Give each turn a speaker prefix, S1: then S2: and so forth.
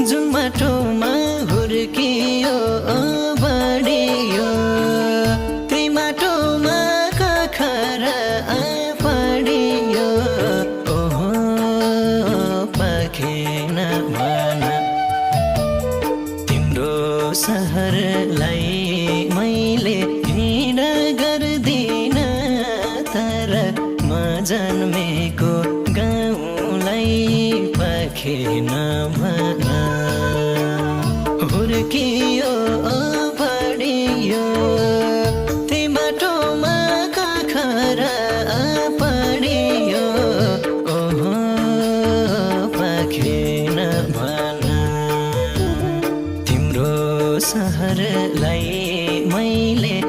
S1: जुन माटोमा हुर्कियो बढियो त्यही माटोमा कखरा पढियो ओहो पाखेन भन तिम्रो सहरलाई मैले घृणा गर्दिन तर म जन्मेको गाउँलाई पाखेन भन हुर्कियो बढियो त्यही बाटोमा कखरा पढियो ओहो पाखेन भन तिम्रो सहरलाई मैले